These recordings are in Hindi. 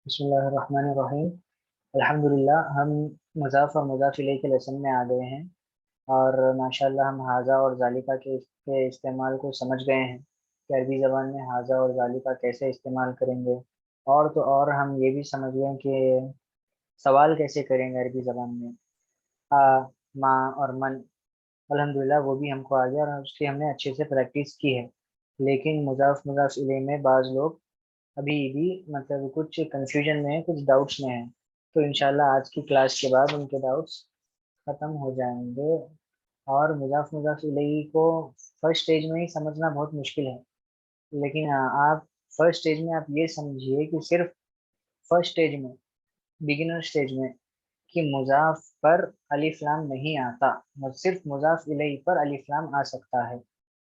बिस्मिल्लाहिर्रहमानिर्रहीम। अल्हम्दुलिल्लाह, हम मुज़ाफ़ और मुज़ाफ़ इलैहि के लेसन में आ गए हैं। और माशाल्लाह हम हाज़ा और ज़ालिका के इस्तेमाल को समझ गए हैं कि अरबी ज़बान में हाज़ा और ज़ालिका कैसे इस्तेमाल करेंगे। और तो और हम ये भी समझ गए कि सवाल कैसे करेंगे अरबी ज़बान में। आ, माँ और मन, अल्हम्दुलिल्लाह वो भी हमको आ गया और उसकी हमने अच्छे से प्रैक्टिस की है। लेकिन मुज़ाफ़ मुज़ाफ़ इलैहि में बाज़ लोग अभी भी मतलब कुछ कंफ्यूजन में है, कुछ डाउट्स में है। तो इंशाल्लाह आज की क्लास के बाद उनके डाउट्स खत्म हो जाएंगे। और मुज़ाफ़ मुज़ाफ़ इलैहि को फर्स्ट स्टेज में ही समझना बहुत मुश्किल है। लेकिन आप फर्स्ट स्टेज में आप ये समझिए कि सिर्फ फर्स्ट स्टेज में, बिगिनर स्टेज में, कि मुज़ाफ़ पर अलिफ लाम नहीं आता, सिर्फ मुज़ाफ़ इलैहि पर अलिफ लाम आ सकता है।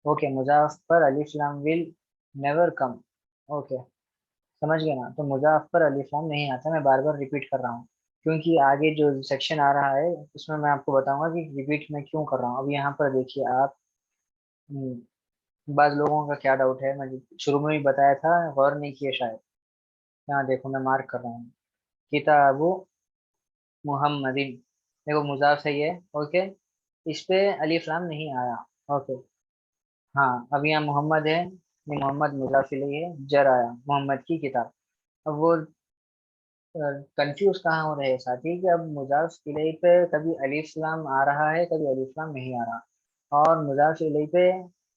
ओके, मुज़ाफ़ पर अलिफ लाम विल नेवर कम। ओके, समझ गए ना। तो मुज़ाफ़ पर अलिफ लाम नहीं आता, मैं बार बार रिपीट कर रहा हूँ क्योंकि आगे जो सेक्शन आ रहा है उसमें मैं आपको बताऊंगा कि रिपीट मैं क्यों कर रहा हूँ। अब यहाँ पर देखिए आप, बाज़ लोगों का क्या डाउट है, मैं शुरू में भी बताया था, गौर नहीं किया शायद। यहाँ देखो मैं मार्क कर रहा हूँ, किताबु मुहम्मदिन। देखो मुज़ाफ़ है ये। ओके, इस पे अलिफ लाम नहीं आया। ओके, हाँ अब यहाँ मोहम्मद है, ये मोहम्मद मुज़ाफ़ इलैहि है, जर आया मोहम्मद की किताब। अब वो कंफ्यूज कहाँ हो रहे हैं साथी कि अब मुज़ाफ़ इलैहि पे कभी अलिफ लाम आ रहा है, कभी अलिफ लाम नहीं आ रहा। और मुज़ाफ़ इलैहि पे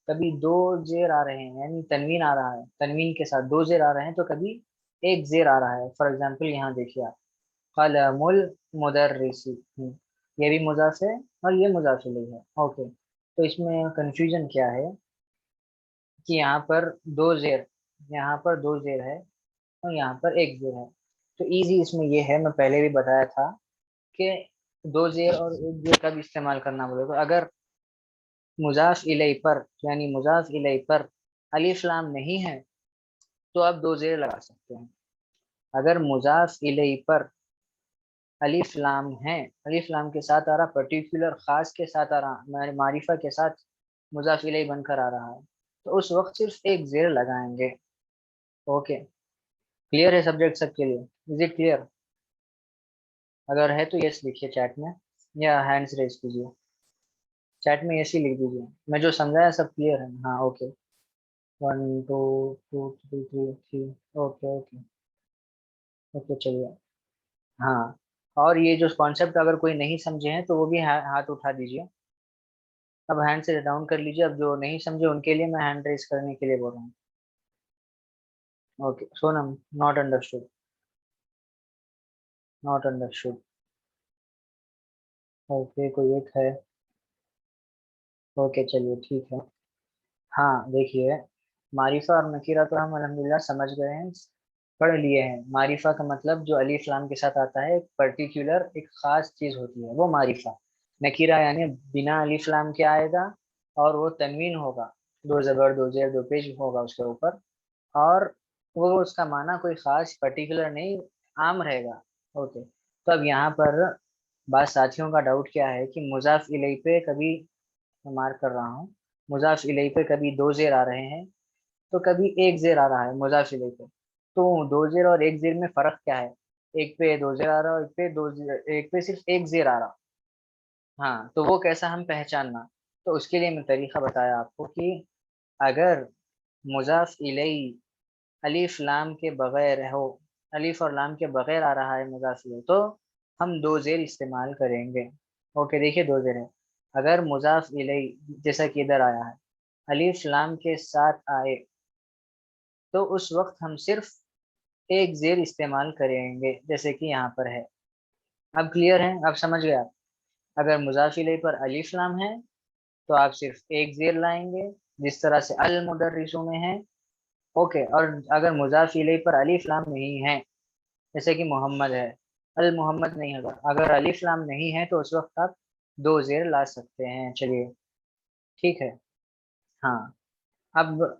कभी दो जेर आ रहे हैं, यानी तनवीन आ रहा है, तनवीन के साथ दो जेर आ रहे हैं, तो कभी एक जेर आ रहा है। फॉर एग्जाम्पल यहाँ देखिए आप, कलमुल मुदर्रिसी, ये भी मुज़ाफ़ है और ये मुज़ाफ़ इलैहि है। ओके, तो इसमें कंफ्यूजन क्या है कि यहाँ पर दो जेर, यहाँ पर दो जेर है और यहाँ पर एक जेर है। तो इजी इसमें ये है, मैं पहले भी बताया था कि दो जेर और एक जेर का भी इस्तेमाल करना बोले तो अगर मुज़ाफ़ इलैहि पर, यानी मुज़ाफ़ इलैहि पर अलिफ लाम नहीं है तो आप दो जेर लगा सकते हैं। अगर मुज़ाफ़ इलैहि पर अलिफ लाम है, अलिफ लाम के साथ आ रहा, पर्टिकुलर खास के साथ आ रहा, मारिफा के साथ मुज़ाफ़ इलैहि बनकर आ रहा है, तो उस वक्त सिर्फ एक जेर लगाएंगे। ओके, क्लियर है सब्जेक्ट सबके लिए? Is it clear? अगर है तो यस लिखिए चैट में, या हैंड्स रेज कीजिए। चैट में यस ही लिख दीजिए, मैं जो समझाया सब क्लियर है। हाँ okay, one two two three three three. Okay okay okay, चलिए। हाँ, और ये जो कॉन्सेप्ट अगर कोई नहीं समझे हैं तो वो भी हाथ उठा दीजिए। अब हैंड से डाउन कर लीजिए, अब जो नहीं समझे उनके लिए मैं हैंड रेज करने के लिए बोल रहा हूँ। Okay, Sonam, not understood, not understood. Okay, कोई एक है। ओके चलिए ठीक है। हाँ देखिए, मारिफा और नकीरा तो हम अल्हम्दुलिल्लाह समझ गए हैं, पढ़ लिए हैं। मारिफा का मतलब जो अलीफ लाम के साथ आता है, एक पर्टिकुलर एक खास चीज होती है, वो मारिफा। नकीरा यानी बिना अलीफ लाम के आएगा और वो तनवीन होगा, दो जबर दो जेर दो पेश होगा उसके ऊपर। और वो उसका माना कोई खास पर्टिकुलर नहीं, आम रहेगा। ओके, तो अब यहाँ पर बात साथियों का डाउट क्या है कि मुजाफ इलैहि पे कभी, मैं मार्क कर रहा हूँ, मुजाफ इलैहि पे कभी दो जेर आ रहे हैं तो कभी एक जेर आ रहा है मुजाफ इलैहि पे। तो दो जेर और एक जेर में फर्क क्या है? एक पे दो जेर आ रहा है, एक पे दो जेर, एक पे सिर्फ एक जेर आ रहा। हाँ, तो वो कैसा हम पहचानना? तो उसके लिए मैं तरीका बताया आपको कि अगर मुजाफ इलैहि अलिफ लाम के बगैर हो, अलिफ और लाम के बगैर आ रहा है मुजाफ इलैहि, तो हम दो जेर इस्तेमाल करेंगे। ओके देखिए, दो जेर है। अगर मुजाफ इलैहि जैसा कि इधर आया है अलिफ लाम के साथ आए, तो उस वक्त हम सिर्फ एक जेर इस्तेमाल करेंगे जैसे कि यहाँ पर है। अब क्लियर है? अब समझ गए आप? अगर मुजाफ इलैहि पर अलिफ लाम है तो आप सिर्फ एक जेर लाएंगे, जिस तरह से अल मुदर्रिसों में है। ओके, और अगर मुजाफ इलैहि पर अलिफ लाम नहीं है, जैसे कि मोहम्मद है, अल मोहम्मद नहीं होगा, अगर अलिफ लाम नहीं है तो उस वक्त आप दो जेर ला सकते हैं। चलिए ठीक है। हाँ, अब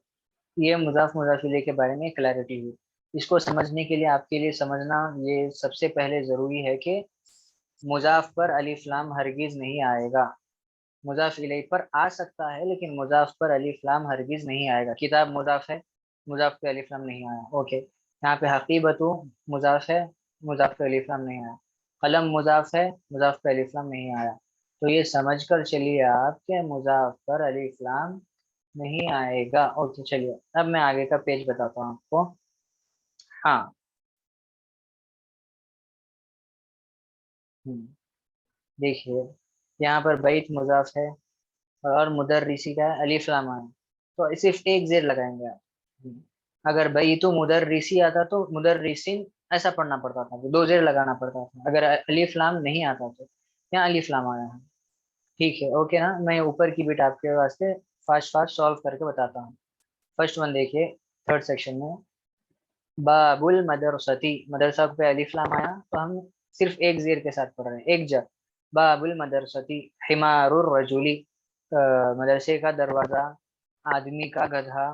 ये मुजाफ मुजाफ इलैहि के बारे में क्लैरिटी हुई। इसको समझने के लिए आपके लिए समझना ये सबसे पहले जरूरी है कि मुजाफ पर अलिफ लाम हरगिज नहीं आएगा। मुजाफ इलैहि पर आ सकता है लेकिन मुजाफ पर अलिफ लाम हरगिज नहीं आएगा। किताब मुजाफ है, मुजाफ पे अलिफ लाम नहीं आया। ओके, यहाँ पे हकीबतु मुजाफ है, मुजाफ पे अलिफ लाम नहीं आया। कलम मुजाफ है, मुजाफ पे अलिफ लाम नहीं आया। तो ये समझ कर चलिए आप कि मुजाफ पर अलिफ लाम नहीं आएगा। ओके चलिए, अब मैं आगे का पेज बताता हूँ आपको। हाँ। हम्म, देखिए, यहाँ पर बैत मुजाफ है और मुदर्रिसी का अलिफ लाम है, तो सिर्फ एक जेर लगाएंगे आप। अगर बैतु मुदर्रिसी आता तो मुदर्रिसिन ऐसा पढ़ना पड़ता था, तो दो जेर लगाना पड़ता था। अगर अलिफ लाम नहीं आता तो यहाँ अलिफ लाम आया है। ठीक है, ओके ना। मैं ऊपर की बिट आपके वास्ते फास्ट फास्ट सॉल्व करके बताता हूँ। फर्स्ट वन देखिए, थर्ड सेक्शन में, बाबुल मदरसती, मदरसा पे अलिफ लाम आया तो हम सिर्फ एक जेर के साथ पढ़ रहे हैं, एक जर। बाबुल मदरसती, हिमारुर रजुली, मदरसे का दरवाजा, आदमी का गधा,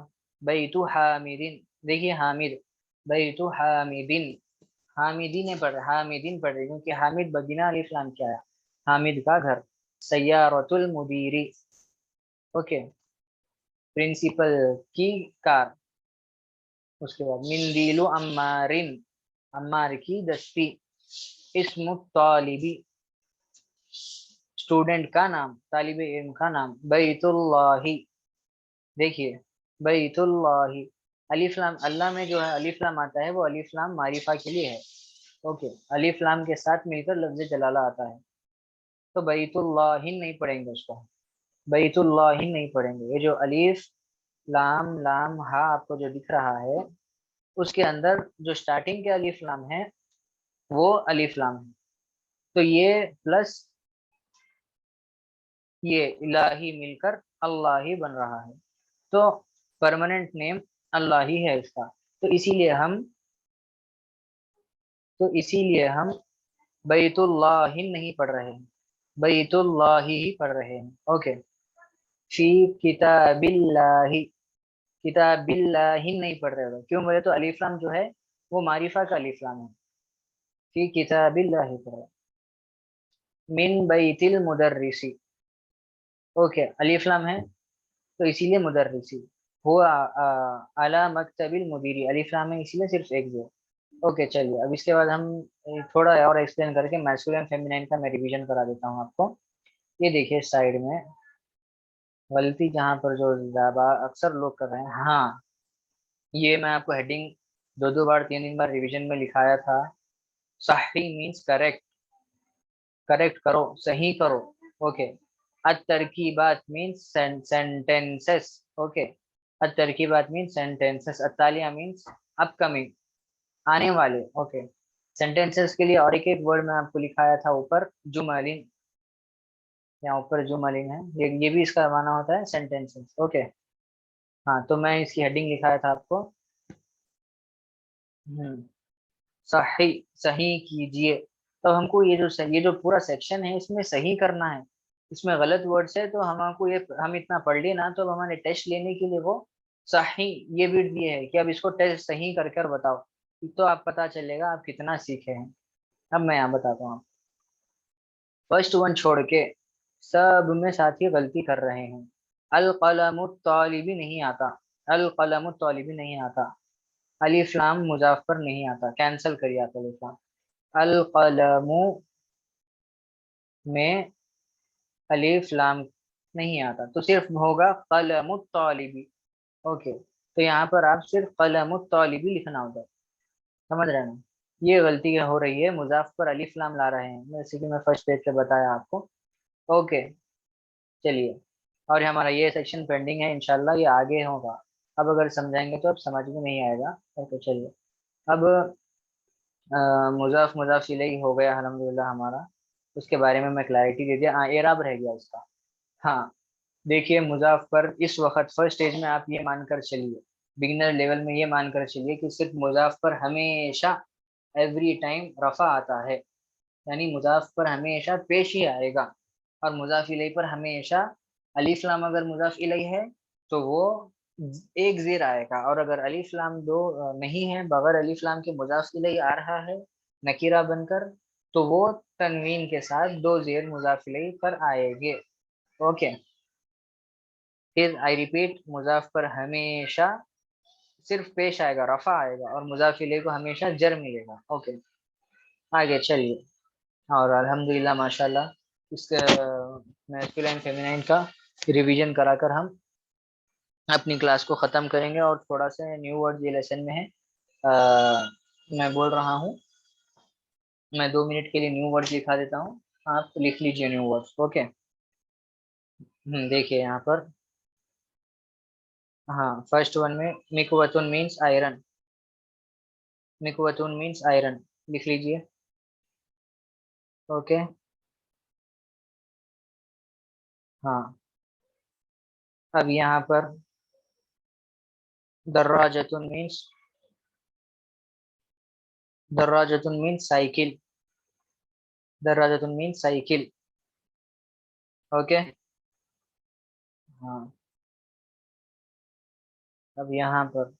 बैतु हामिदिन, देखिए हामिद, बैतु हामिदिन, हामिदी ने पढ़ हामिदीन पढ़ रहे क्योंकि हामिद बगिना अलिफ लाम क्या है, हामिद का घर। सय्यारतुल मुदीरी, ओके, प्रिंसिपल की कार। उसके बाद मिंदीलु अम्मारिन, अम्मार की दस्ती। इस्मु तालिबी, स्टूडेंट का नाम, तालिब इल्म का नाम। बैतुल्लाही, देखिए, बैतुल्लाही, अलिफ लाम, अल्लाह में जो है अलिफ लाम आता है वो अलिफ लाम मारिफा के लिए है। ओके, अलिफ लाम के साथ मिलकर लफ्ज जलाला आता है। तो बैतुल्लाहिन नहीं पढ़ेंगे उसको, बैतुल्लाहिन नहीं पढ़ेंगे। ये जो अलिफ लाम लाम हा आपको जो दिख रहा है, उसके अंदर जो स्टार्टिंग के अलिफ लाम है वो अलिफ लाम है। तो ये प्लस ये इलाही मिलकर अल्लाह ही बन रहा है। तो परमानेंट नेम अल्लाह ही है इसका। तो इसीलिए हम तो इसीलिए हम बैतुल्लाहिन नहीं पढ़ रहे हैं, बैतुल्लाही ही पढ़ रहे हैं। ओके। फी किताबिल्लाही, किताबिल्लाहिन नहीं पढ़ रहे हो, क्यों बोले तो अलिफ लाम जो है वो मारिफा का अलिफ लाम है। फी किताबिल्लाही पढ़ रहे हैं। मिन बैतिल मुदर्रिसी, ओके, अलिफ लाम है तो इसीलिए मुदर्रिसी। हुआ अला मकतबिल मुदीरी, अलिफ लाम है इसीलिए सिर्फ एक जो। ओके चलिए, अब इसके बाद हम थोड़ा और एक्सप्लेन करके मैस्कुलिन फेमिनाइन का मैं रिवीजन करा देता हूँ आपको। ये देखिए साइड में गलती जहाँ पर जो ज्यादा अक्सर लोग कर रहे हैं, हाँ, ये मैं आपको हेडिंग दो दो बार तीन तीन बार रिवीजन में लिखाया था। सही मीन्स करेक्ट, करेक्ट करो, सही करो। ओके। अतरकीबात मीन्स सेंटेंसेस, ओके, अतरकीबात मीन्स सेंटेंसेस, अतालिया मीन्स अपकमिंग, आने वाले। ओके, सेंटेंसेस के लिए और एक एक वर्ड मैं आपको लिखाया था ऊपर, जुमलिन, यहाँ ऊपर जुमलिन है, ये भी इसका माना होता है सेंटेंसेस। ओके। हाँ, तो मैं इसकी हेडिंग लिखाया था आपको। हम्म, सही, सही कीजिए। तो हमको ये जो पूरा सेक्शन है इसमें सही करना है। इसमें गलत वर्ड्स है तो हमको ये, हम इतना पढ़ लिए ना, तो अब हमारे टेस्ट लेने के लिए वो सही ये भी दिए है कि अब इसको टेस्ट सही कर कर बताओ, तो आप पता चलेगा आप कितना सीखे हैं। अब मैं यहाँ बताता हूँ। फर्स्ट वन छोड़ के सब में साथी गलती कर रहे हैं। अल कलमु तालिबी नहीं आता, अल कलमु तालिबी नहीं आता। अलिफ लाम मुजाफर नहीं आता, कैंसल करिए आप अलिफ लाम। अल कलमु में अलिफ लाम नहीं आता तो सिर्फ होगा कलमु तालिबी। ओके, तो यहाँ पर आप सिर्फ कलमु तालिबी लिखना होगा। समझ रहे हैं ना? ये गलती हो रही है, मुजाफ पर अलिफ लाम ला रहे हैं, जैसे कि मैं फर्स्ट पेज पे बताया आपको। ओके चलिए, और हमारा ये सेक्शन पेंडिंग है, इंशाल्लाह ये आगे होगा। अब अगर समझाएंगे तो अब समझ में नहीं आएगा। ओके चलिए, अब मुजाफ मुजाफ इलैहि हो गया अल्हम्दुलिल्लाह हमारा, उसके बारे में मैं क्लैरिटी दे दिया। हाँ, एराब रह गया इसका। हाँ, देखिए मुजाफ पर इस वक्त फर्स्ट स्टेज में आप ये मानकर चलिए, बिगिनर लेवल में ये मानकर चलिए कि सिर्फ मुजाफ पर हमेशा एवरी टाइम रफा आता है, यानी मुजाफ पर हमेशा पेश ही आएगा। और मुजाफ इलैहि पर हमेशा अलिफ लाम, अगर मुजाफ इलैहि है तो वो एक जेर आएगा, और अगर अलिफ लाम दो नहीं है, बगैर अलिफ लाम के मुजाफ इलैहि आ रहा है नकीरा बनकर, तो वो तनवीन के साथ दो जेर मुजाफ इलैहि पर आएंगे। ओके, फिर आई रिपीट, मुजाफ पर हमेशा सिर्फ पेश आएगा, रफा आएगा, और मुजाफ इलैह को हमेशा जर मिलेगा। ओके, आगे चलिए। और अल्हम्दुलिल्लाह माशाल्लाह इसके मैस्कुलाइन फेमिनाइन का रिवीजन कराकर हम अपनी क्लास को ख़त्म करेंगे। और थोड़ा सा न्यू वर्ड ये लेसन में है, मैं बोल रहा हूँ, मैं 2 मिनट के लिए न्यू वर्ड लिखा देता हूँ, आप लिख लीजिए न्यू वर्ड्स। ओके, देखिए यहाँ पर। हाँ, फर्स्ट वन में मिकवतुन मीन्स आयरन। मिकवतुन मीन्स आयरन, लिख लीजिए। ओके, हाँ। अब यहाँ पर दर्राजतुन मीन्स, दर्राजतुन मीन्स साइकिल। दर्राजतुन मीन्स साइकिल। ओके, हाँ। अब यहाँ पर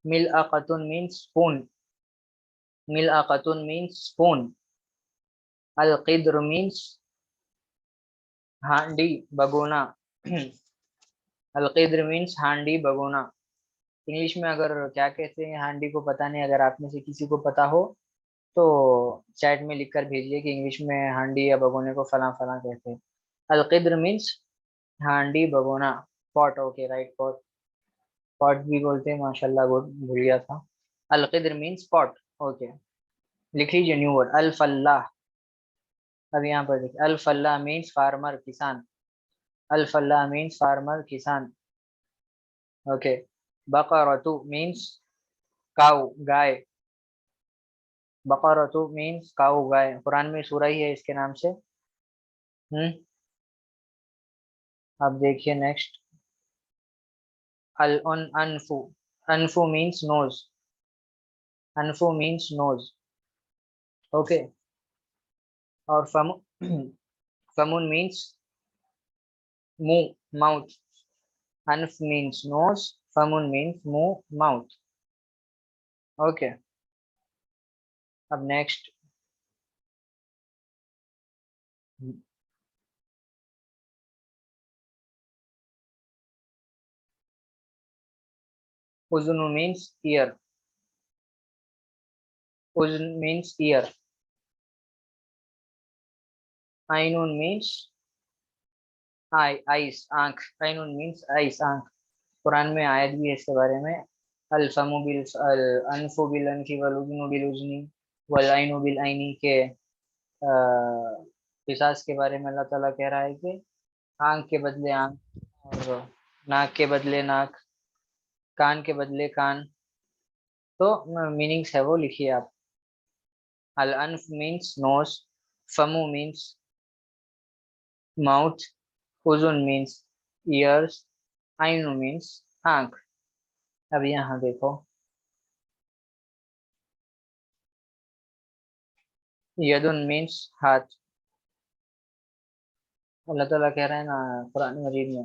मिलअक़तुन मीन्स स्पून। मिलअक़तुन मीन्स स्पून। अल क़िद्र मीन्स हांडी, भगोना। अल क़िद्र मीन्स हांडी, भगोना। इंग्लिश में अगर क्या कहते हैं हांडी को पता नहीं, अगर आप में से किसी को पता हो तो चैट में लिख कर भेजिए कि इंग्लिश में हांडी या भगोने को फला फला कहते हैं। अल क़िद्र मीन्स हांडी, भगोना। Pot, okay right, pot. Pot भी बोलते हैं, माशाल्लाह, गुड, भूल गया था। अल क़िद्र मीन्स पॉट। ओके, लिख लीजिए न्यू वर्ड अल फल्लाह। अब यहाँ पर देखिए, अल फल्लाह मीन्स फार्मर, किसान। अल फल्लाह मीन्स फार्मर, किसान। ओके, बकरतु मीन्स काऊ, गाय। बकरतु मीन्स काऊ, गाय। कुरान में सूरा ही है इसके नाम से। हम्म। अब देखिए नेक्स्ट, अल उन अनफु। अनफु मीन्स नोज। अनफु मीन्स नोज। ओके, और फम फमुन मीन्स मुंह, माउथ। अनफ मीन्स नोज, फमुन मीन्स मुंह, माउथ। ओके, अब नेक्स्ट, उजुन मीन्स ईयर। उजुन मीन्स ईयर। आइनुन मीन्स आई, आइस, आंख। आइनुन मीन्स आइस, आंख। कुरान में आयत भी है इसके बारे में। अल फमु बिल अल अनफु बिल अनफि वल उज़्नु बिल उज़्नि वल आइनु बिल आइनी के पिसास के बारे में अल्लाह ताला कह रहा है कि आंख के बदले आंख, और नाक के बदले नाक, कान के बदले कान। तो मीनिंग्स है वो, लिखिए आप। अल अनफ मीन्स नोज, फमु मीन्स माउथ, उजुन मीन्स ईयर्स, आइनु मीन्स आंख। अब यहाँ देखो, यदुन मीन्स हाथ। अल्लाह ताला कह रहे हैं ना कुरान मजीद में,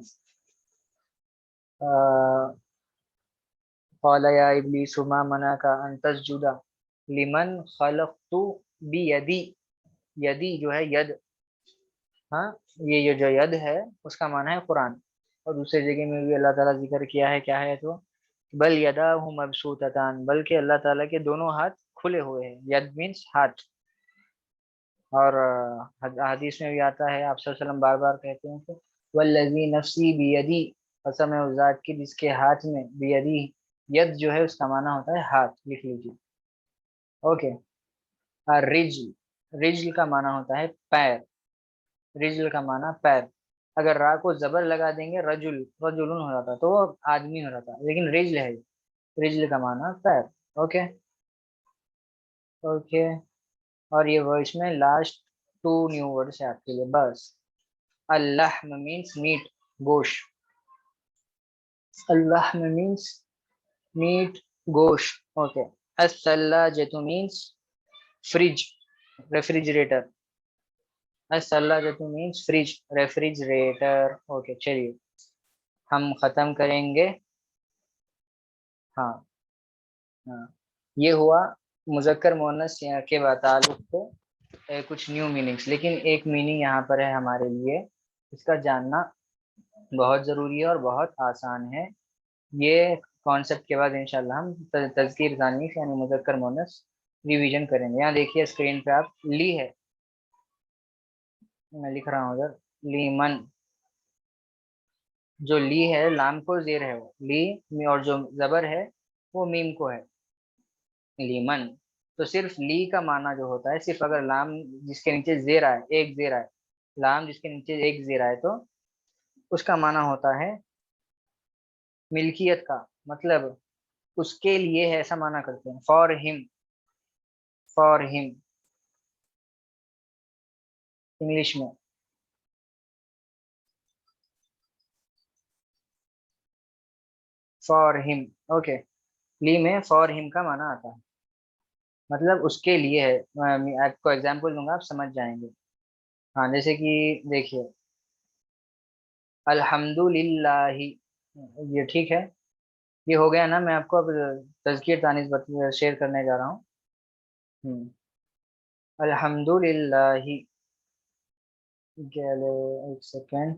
क़ाल या इब्लीसु मा मनाका अन तस्जुदा लिमन खलक़तु बियदी। यदी जो है यद, हाँ, ये जो यद है उसका माना है कुरान। और दूसरी जगह में भी अल्लाह ताला जिक्र किया है, क्या है तो, बल यदाहु मबसूततान, बल्कि अल्लाह ताला के दोनों हाथ खुले हुए हैं। यद मीन्स हाथ। और हदीस में भी आता है, आप सल्लल्लाहु अलैहि वसल्लम बार बार कहते हैं कि वल्लज़ी नफ्सी बियदी, कसम है उस जात की जिसके हाथ में, बियदी, यद जो है उसका माना होता है हाथ, लिख लीजिए। ओके, और रिज्ल, रिज्ल का माना होता है पैर। रिज्ल का माना पैर। अगर रा को जबर लगा देंगे, रजुल, रजुलन हो जाता, तो वो आदमी हो जाता, लेकिन रिज्ल है, रिज्ल का माना पैर। ओके। ओके, और ये वर्ड्स में लास्ट 2 न्यू वर्ड्स है आपके लिए बस। अल्लाह मीन्स मीट, गोश। अल्लाह मीन्स मीट, गोश। ओके, अस्सल्लाजतु मीन्स फ्रिज, रेफ्रिजरेटर। अस्सल्लाजतु मीन्स फ्रिज, रेफ्रिजरेटर। ओके, चलिए हम खत्म करेंगे। हाँ, हाँ, ये हुआ मुज़क्कर मुअन्नस के ताल्लुक से कुछ न्यू मीनिंग्स। लेकिन एक मीनिंग यहाँ पर है हमारे लिए, इसका जानना बहुत ज़रूरी है और बहुत आसान है। ये कॉन्सेप्ट के बाद इंशाल्लाह हम तज़कीर तानीस यानी मुज़क्कर मुअन्नस रिवीजन करेंगे। यहाँ देखिए स्क्रीन पे आप ली है, मैं लिख रहा हूँ उधर लीमन। जो ली है लाम को जेर है वो ली, और जो जबर है वो मीम को है लीमन। तो सिर्फ ली का माना जो होता है, सिर्फ अगर लाम जिसके नीचे जेर आए, एक जेर आए, लाम जिसके नीचे एक जेर आए, तो उसका माना होता है मिल्कियत का, मतलब उसके लिए है, ऐसा माना करते हैं। For him, for him English में। For him, okay. ली में फॉर हिम का माना आता है, मतलब उसके लिए है। मैं आपको एग्जांपल दूंगा, आप समझ जाएंगे। हाँ, जैसे कि देखिए अल्हम्दुलिल्लाहि, ये ठीक है, ये हो गया ना। मैं आपको अब तज़किर तानीस शेयर करने जा रहा हूँ। हम्म, अल्हम्दुलिल्लाहि, गैले, एक सेकेंड।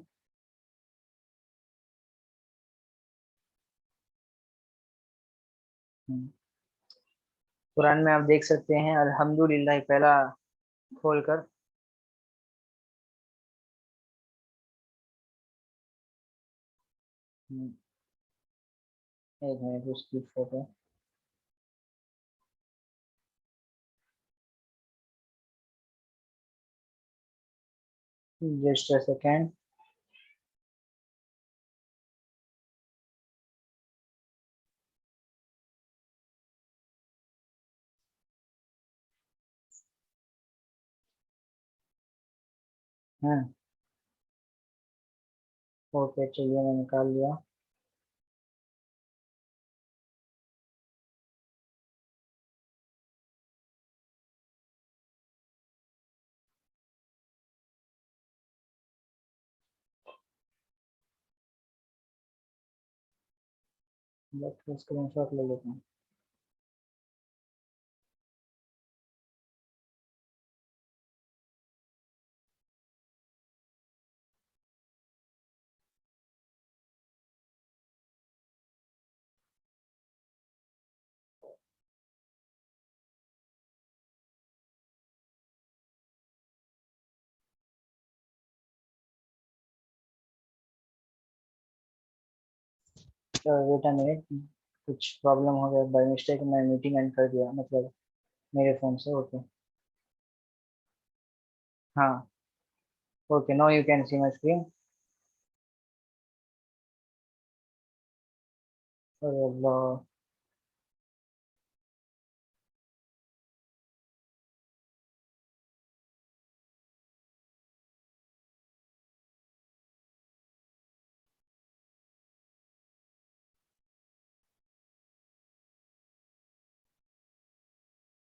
कुरान में आप देख सकते हैं अल्हम्दुलिल्लाह पहला खोलकर। हम्म, एक मिनट, उसकी फोटो। Just a second. हाँ, ओके, चलिए मैं निकाल लिया। बस स्क्रीनशॉट ले लेता हूँ। वेट अ मिनट, कुछ प्रॉब्लम हो गया बाय मिस्टेक, मैं मीटिंग एंड कर दिया, मतलब मेरे फोन से। ओके, हाँ, okay, no you can see my screen. अरे अल्लाह।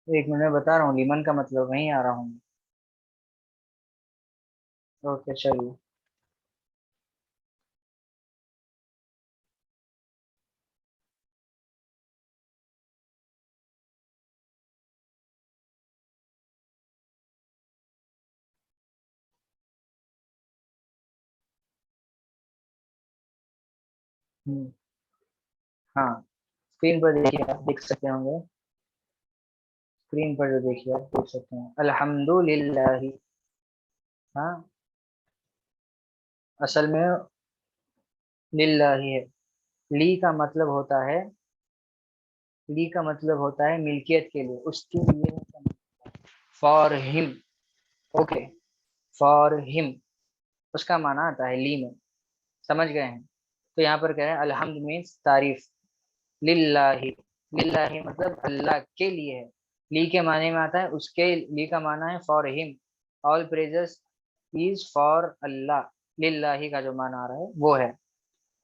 एक मिनट में बता रहा हूँ, लीमन का मतलब वहीं आ रहा हूँ। ओके, चलिए। हम्म, हाँ, स्क्रीन पर देखिए, आप देख सकते होंगे। स्क्रीन पर जो देखिए आप देख सकते हैं अल्हम्दुलिल्लाह। हाँ, असल में लिल्लाही है। ली का मतलब होता है, ली का मतलब होता है मिल्कियत के लिए, उसके लिए। For him, okay, for him उसका माना आता है ली में। समझ गए हैं? तो यहाँ पर क्या है, अल्हम्द मीन्स तारीफ, लिल्लाही, लिल्लाही मतलब अल्लाह के लिए है। ली के माने में आता है उसके, ली का माना है for him, all praises is for Allah. लिल्लाही का जो माना आ रहा है वो है।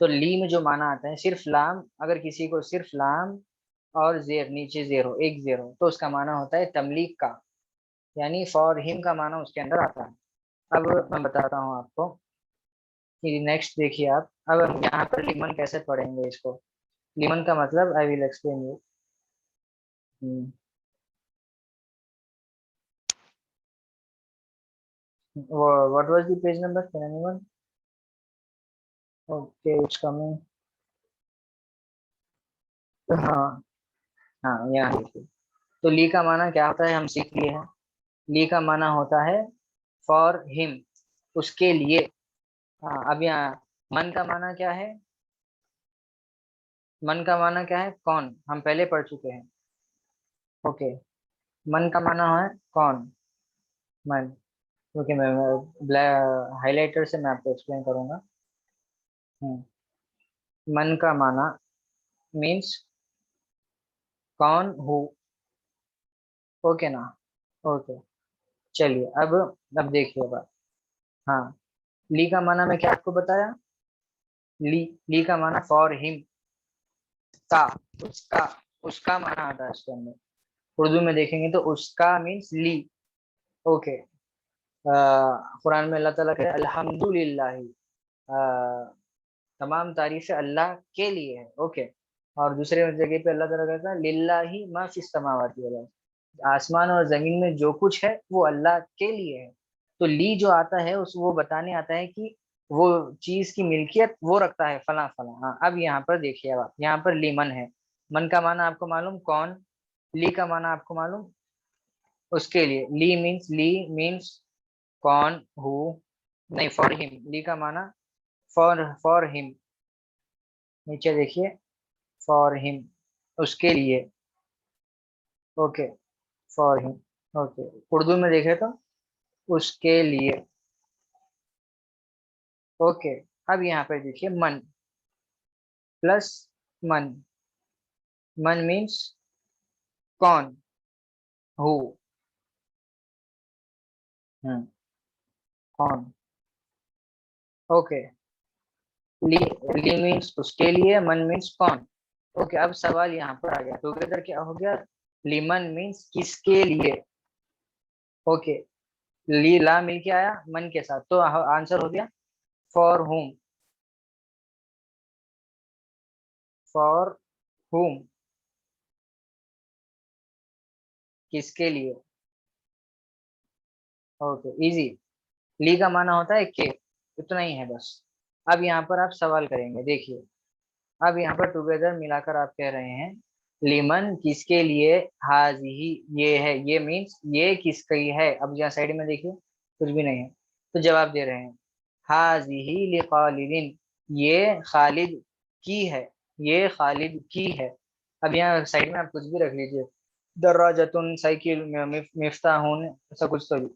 तो ली में जो माना आता है, सिर्फ लाम, अगर किसी को सिर्फ लाम और जेर, नीचे जेर हो, एक जेर हो, तो उसका माना होता है तमलीक का, यानी फॉर हिम का माना उसके अंदर आता है। अब मैं बताता हूँ आपको कि नेक्स्ट देखिए आप, अब हम यहाँ पर लिमन कैसे पढ़ेंगे इसको। लिमन का मतलब I will explain you. what was the page number, can anyone? Okay, it's coming. हाँ हाँ, यहाँ देखिए। तो ली का माना क्या होता है हम सीख लिए हैं। ली का माना होता है फॉर हिम, उसके लिए। हाँ, अब यहाँ मन का माना क्या है? मन का माना क्या है? कौन, हम पहले पढ़ चुके हैं। ओके, मन का माना है कौन? मन। ओके, मैं ब्लैक हाइलाइटर से मैं आपको एक्सप्लेन करूंगा। हम्म, मन का माना मीन्स कौन हु। ओके ना? ओके, चलिए अब देखिए बात। हाँ, ली का माना मैं क्या आपको बताया? ली, ली का माना फॉर हिम, का, उसका, उसका माना आता है इसके अंदर। उर्दू में देखेंगे तो उसका मीन्स ली। ओके, कुरान में अल्लाह ताला कहते हैं अल्हम्दुलिल्लाह, तमाम तारीफें अल्लाह के लिए है। ओके, और दूसरे जगह पे अल्लाह ताला कहता है लिल्लाहि मा फिस समावाति वल अर्द, आसमान और जमीन में जो कुछ है वो अल्लाह के लिए है। तो ली जो आता है उस वो बताने आता है कि वो चीज की मिल्कियत वो रखता है फला फला। हाँ, अब यहाँ पर देखिए, अब यहाँ पर लीमन है। मन का माना आपको मालूम कौन, ली का माना आपको मालूम उसके लिए। ली मीन्स कौन हु, नहीं फॉर हिम, ली का माना फॉर हिम। नीचे देखिए, फॉर हिम, उसके लिए। Okay, for him. Okay, Urdu में देखे तो उसके लिए। ओके, अब यहाँ पे देखिए मन प्लस मन। मन मीन्स कौन, हु। हम्म, कौन। ओके, ली, ली मीन्स उसके लिए, मन मीन्स कौन। ओके, अब सवाल यहाँ पर आ गया, टुगेदर क्या हो गया? लीमन मीन्स किसके लिए। ओके, ली ला मिलके आया मन के साथ, तो आंसर हो गया फॉर हुम। फॉर हुम, किसके लिए। Okay, easy. ली का माना होता है के, इतना ही है बस। अब यहाँ पर आप सवाल करेंगे, देखिए। अब यहाँ पर टुगेदर मिलाकर आप कह रहे हैं लिमन किसके लिए, हाजिही ये है, ये मीन्स ये किसकी है। अब यहाँ साइड में देखिए कुछ भी नहीं है, तो जवाब दे रहे हैं हाजिही लिखालिदिन, ये खालिद की है, ये खालिद की है। अब यहाँ साइड में आप कुछ भी रख लीजिए, दर्राजतुन साइकिल, मिफ्ताहुन, ऐसा कुछ तो भी,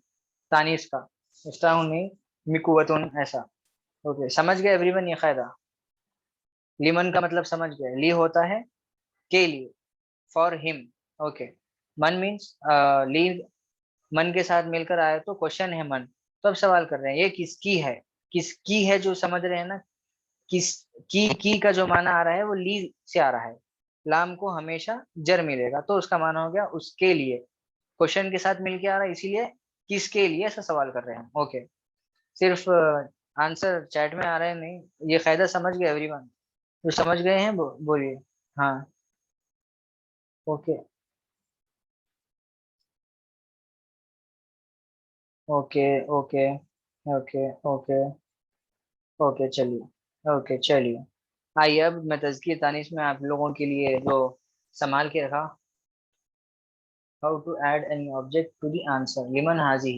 तानीस का, मिफ्ताहुन नहीं, मिकुवतुन ऐसा। ओके, समझ गए एवरीवन ये कायदा? लिमन का मतलब समझ गए, ली होता है के लिए, फॉर हिम। ओके, मन मीन्स ली, मन के साथ मिलकर आया तो क्वेश्चन है मन। तो अब सवाल कर रहे हैं ये किसकी है, किसकी है, जो समझ रहे हैं ना। किस, की का जो माना आ रहा है वो ली से आ रहा है। लाम को हमेशा जर मिलेगा, तो उसका माना हो गया उसके लिए। क्वेश्चन के साथ मिलके आ रहा है, इसीलिए किसके लिए ऐसा सवाल कर रहे हैं। ओके, सिर्फ आंसर चैट में आ रहे हैं नहीं, ये कायदा समझ गए एवरीवन? तो समझ गए हैं बोलिए। हाँ। Okay, okay, okay, okay, okay, okay, चलिए। ओके, चलिए। आइए, अब मैं तज़किया तानीस में आप लोगों के लिए जो संभाल के रखा, how to add any object to the answer. लिमन हाजी,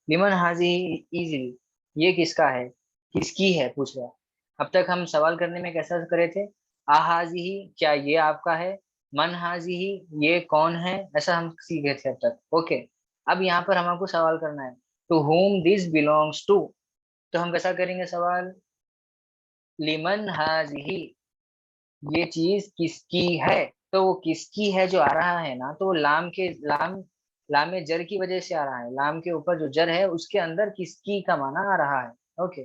लिमन हाजी, इजीली, ये किसका है, किसकी है पूछ रहा है। अब तक हम सवाल करने में कैसा करे थे, आहाजी ही, क्या ये आपका है, मन हाजी ही, ये कौन है, ऐसा हम सीखे थे अब तक। ओके, अब यहाँ पर हमको सवाल करना है to whom this belongs to. तो हम कैसा करेंगे सवाल, लिमन हाजिही, ये चीज किसकी है। तो वो किसकी है जो आ रहा है ना, तो वो लाम में जर की वजह से आ रहा है, लाम के ऊपर जो जर है उसके अंदर किसकी का माना आ रहा है। ओके,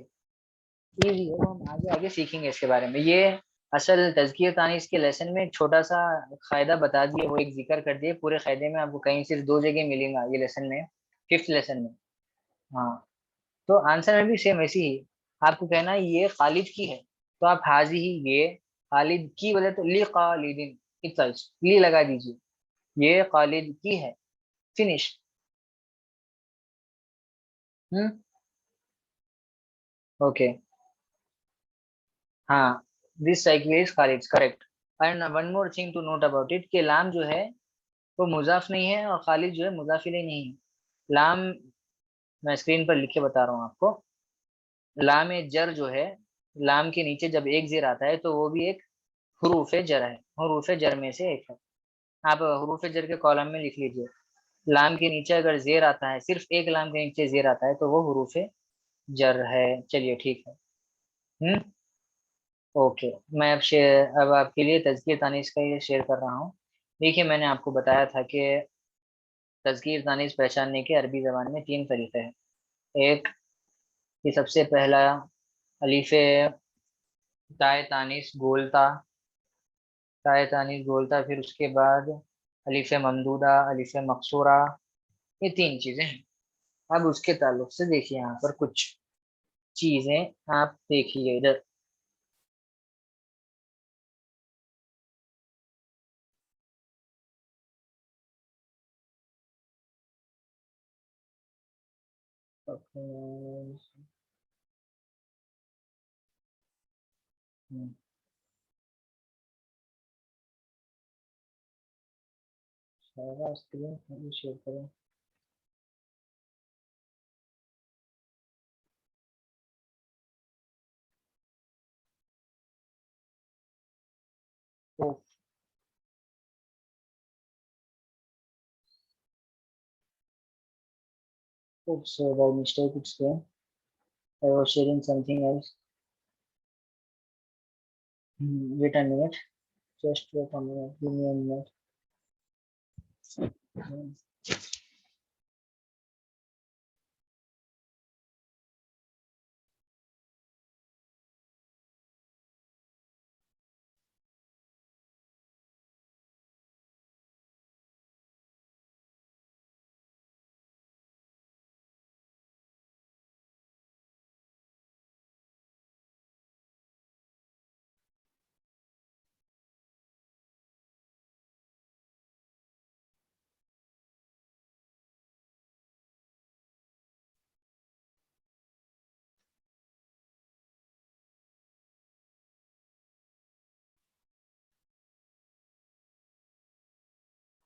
इजी है, तो हम आगे आगे सीखेंगे इसके बारे में। ये असल तज़किया तानीस के लेसन में एक छोटा सा कायदा बता दिए, वो एक जिक्र कर दिए, पूरे कायदे में आपको कहीं सिर्फ दो जगह मिलेगा ये लेसन में, फिफ्थ लेसन में। हाँ, तो आंसर में भी सेम ऐसी ही, आपको कहना है ये खालिद की है, तो आप हाजी ही, ये खालिद की बोले तो ली खालिदिन, इतना ली लगा दीजिए, ये खालिद की है, फिनिश। हम्म, ओके। हाँ, this cycle is Khalid, correct. And one more thing to note about it, कि लाम जो है वो मुजाफ नहीं है और खालिद जो है मुजाफ इलैह नहीं है। लाम, मैं स्क्रीन पर लिख के बता रहा हूँ आपको। लाम जर जो है, लाम के नीचे जब एक जेर आता है तो वो भी एक हरूफ जर है, हरूफ जर में से एक है। आप हरूफ जर के कॉलम में लिख लीजिए, लाम के नीचे अगर जेर आता है, सिर्फ एक लाम के नीचे जेर आता है तो वो हरूफ जर है। चलिए ठीक है। हम्म। ओके। मैं अब आपके लिए तज़किर तानीस का ये शेयर कर रहा हूँ। देखिए, मैंने आपको बताया था कि तज़किर तानीस पहचानने के अरबी ज़बान में तीन तरीके हैं। एक, कि सबसे पहला अलीफ़े ताए तानीस गोलता, ताए तानीस गोलता, फिर उसके बाद अलीफ़े ममदूदा, अलीफ़े मकसूरा, ये तीन चीज़ें हैं। अब उसके ताल्लुक से देखिए यहाँ पर कुछ चीज़ें आप देखिए इधर। सारा स्क्रीन शेयर करें। Oops, by mistake it's there. I was sharing something else. Wait a minute. Just wait a minute. Give me a minute. Hmm.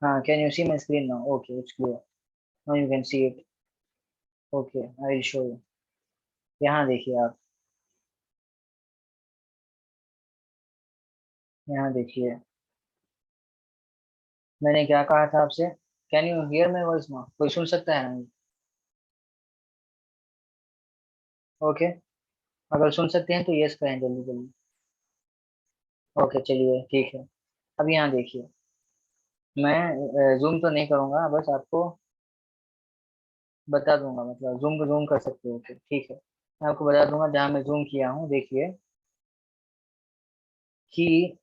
Can you see my screen now? Okay, it's clear. Now you can see it. Okay, I will show you. यहाँ देखिए आप, यहाँ देखिए, मैंने क्या कहा था आपसे? Can you here my voice now? कोई सुन सकता है ना? ओके, अगर सुन सकते हैं तो यस कहें जल्दी जल्दी। ओके, चलिए ठीक है। अब यहाँ देखिए, मैं जूम तो नहीं करूंगा, बस आपको बता दूंगा, मतलब जूम जूम कर सकते हो, ठीक है। मैं आपको बता दूंगा जहाँ मैं जूम किया हूँ, देखिए कि,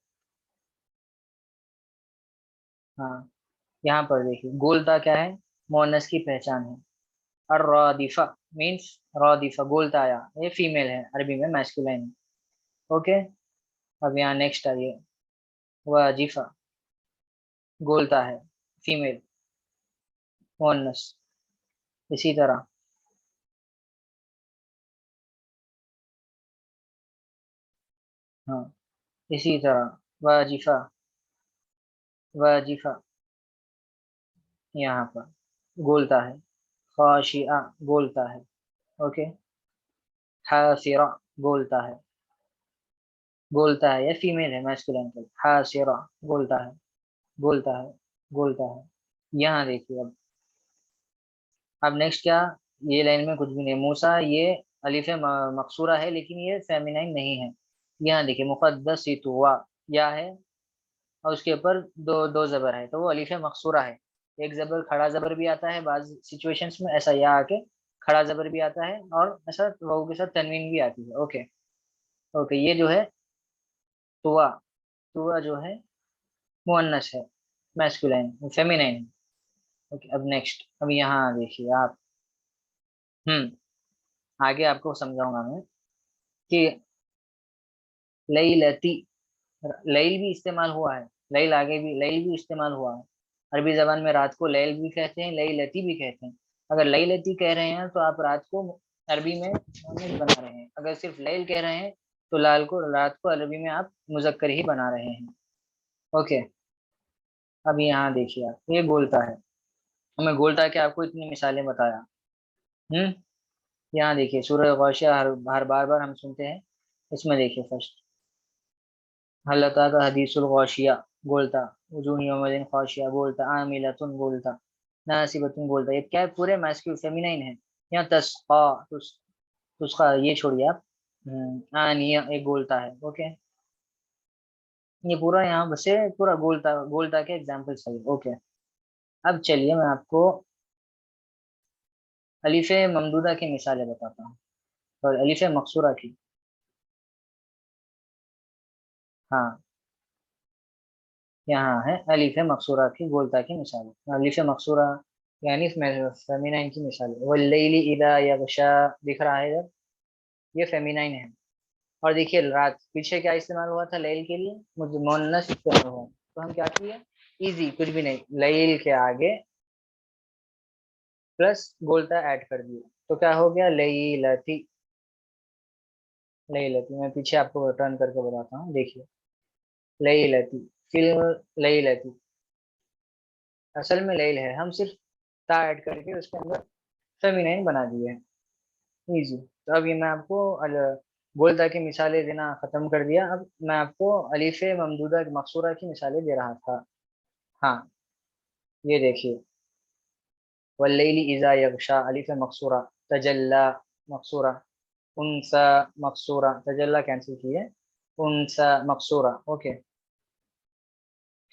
हाँ, यहाँ पर देखिए गोलता क्या है, मोनस की पहचान है। और रौदीफा मीन्स, रौदीफा गोलता आया, ये फीमेल है, अरबी में मैस्कुलाइन है। ओके। अब यहाँ नेक्स्ट आइए, वाजिफा गोलता है, फीमेल, मोनस। इसी तरह, हाँ, इसी तरह वाजिफा, वाजिफा यहाँ पर गोलता है। खाशिया गोलता है। ओके। हासिरा गोलता है, बोलता है, या फीमेल है मैस्कुलिन का, हासिरा बोलता है, बोलता है, बोलता है। यहाँ देखिए अब नेक्स्ट क्या, ये लाइन में कुछ भी नहीं, मूसा ये अलिफ मकसूरा है लेकिन ये फेमिनाइन नहीं है। यहाँ देखिए मुकद्दस हुआ, या है, और उसके ऊपर दो दो जबर है, तो वो अलिफ मकसूरा है। एक जबर खड़ा जबर भी आता है बाज सिचुएशंस में, ऐसा या आके खड़ा जबर भी आता है, और ऐसा वाऊ के साथ तनवीन भी आती है। ओके। ओके, ये जो है तुआ, तुआ जो है मुअन्नस है, मैस्कुलाइन फेमिनाइन है। ओके, अब नेक्स्ट, अब यहाँ देखिए आप। आगे आपको समझाऊंगा मैं कि लैलती, लैल भी इस्तेमाल हुआ है, लैल आगे भी, लैल भी इस्तेमाल हुआ है। अरबी जबान में रात को लैल भी कहते हैं, लैलती भी कहते हैं। अगर लैलती कह रहे हैं तो आप रात को अरबी में मुअन्नस बना रहे हैं, अगर सिर्फ लैल कह रहे हैं तो लाल को, रात को अरबी में आप मुजक्कर ही बना रहे हैं। ओके, अब यहाँ देखिए आप, ये गोलता है। मैं गोलता के आपको इतनी मिसालें बताया। हम्म। यहाँ देखिए सूरह गाशिया, हर हर बार बार हम सुनते हैं। इसमें देखिए फर्स्ट, हल अता का हदीसुल गाशिया, गोलता। वजूह यौमइदिन खाशिया, गोलता। आमिलतुन, गोलता। नासिबतुन, गोलता। ये क्या है, पूरे मैस्कुलिन फेमिनाइन है। यहाँ तस्का, तुस्का ये छोड़िए आप। आनिया एक गोलता है। ओके, ये पूरा यहाँ बस से पूरा गोलता गोलता के एग्जाम्पल सही। ओके, अब चलिए मैं आपको अलीफ ममदूदा की मिसालें बताता हूँ, और अलीफ मकसूरा की। हाँ, यहाँ है अलीफ मकसूरा की गोलता की मिसाल। अलीफ मकसूरा यानी फेमिनाइन की मिसाल। वल्लैली इदा यगशा, दिख रहा है इधर, ये फेमिनाइन है। और देखिए रात, पीछे क्या इस्तेमाल हुआ था लैल के लिए, मुझे मोनस इस्तेमाल हुआ, तो हम क्या किए, इजी कुछ भी नहीं, लैल के आगे प्लस गोलता ऐड कर दिया, तो क्या हो गया, लैलती। लैलती, मैं पीछे आपको टर्न करके बताता हूँ, देखिए। लैलती, फिल्म लैलती, असल में लैल है, हम सिर्फ ता ऐड करके उसके अंदर फेमिनाइन बना दिए हैं। इजी। तो अब ये मैं आपको गोलता की मिसालें देना खत्म कर दिया, अब मैं आपको अलीफ ममदूदा मकसूरा की मिसालें दे रहा था। हाँ, ये देखिए, वल्लैली इज़ा यगशा, अलीफ मकसूरा। तजल्ला, मकसूरा। उनसा, मकसूरा। तजल्ला कैंसिल किए, उनसा मकसूरा। ओके,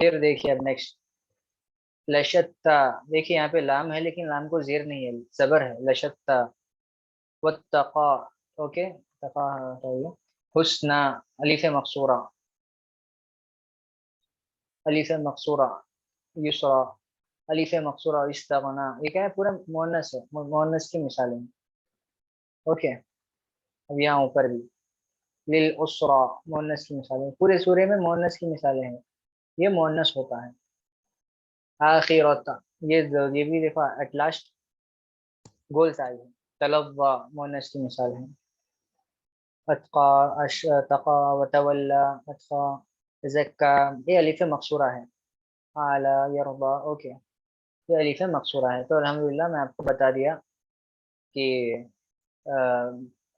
फिर देखिए अब नेक्स्ट, लशत्ता। देखिए यहाँ पे लाम है, लेकिन लाम को जेर नहीं है, जबर है, लशत्ता। वत्तका, ओके, तका हटाइए। हुस्ना, अलीफ मकसूरा। अलीफ मकसूरा, युसरा। अलीफ मकसूरा, इस्तगना। ये क्या है, पूरा मोनस है, मोनस की मिसालें हैं। ओके, अब यहाँ ऊपर भी, लिल उसरा, मोनस की मिसालें, पूरे सूर्य में मोनस की मिसालें हैं, ये मोनस होता है। आखिरता, ये भी देखो एट लास्ट, गोल साइज है। तलव्वा, मोनस की मिसाल है। अतका, अश तका, वतवल्ला, अतका, जक्का। ये अलीफ मकसूरा है। आला, यरदा। ओके, ये अलीफ मकसूरा है। तो अल्हम्दुलिल्लाह मैं आपको बता दिया कि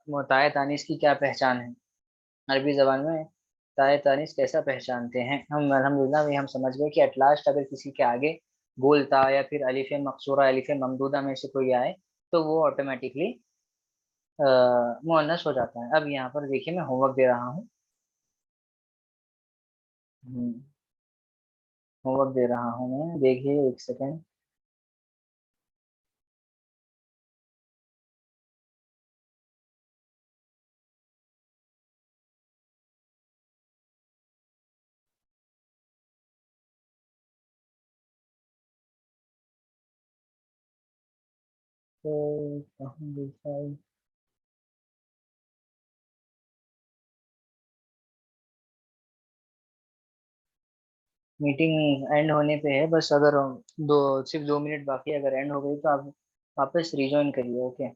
ताय तानीस की क्या पहचान है, अरबी ज़बान में ताय तानीस कैसा पहचानते हैं हम। अल्हम्दुलिल्लाह ये हम समझ गए कि एट लास्ट अगर किसी के आगे गोल ता या फिर अलीफ मकसूरा, अलीफ ममदूदा में से कोई आए, तो वो ऑटोमेटिकली मुअन्नस हो जाता है। अब यहाँ पर देखिए मैं होमवर्क दे रहा हूँ। हम्म, होमवर्क दे रहा हूँ मैं, देखिए एक सेकेंड। तो कहाँ लिखा है? मीटिंग एंड होने पे है बस, अगर दो, सिर्फ 2 मिनट बाकी है, अगर एंड हो गई तो आप वापस रिज्वाइन करिए। ओके।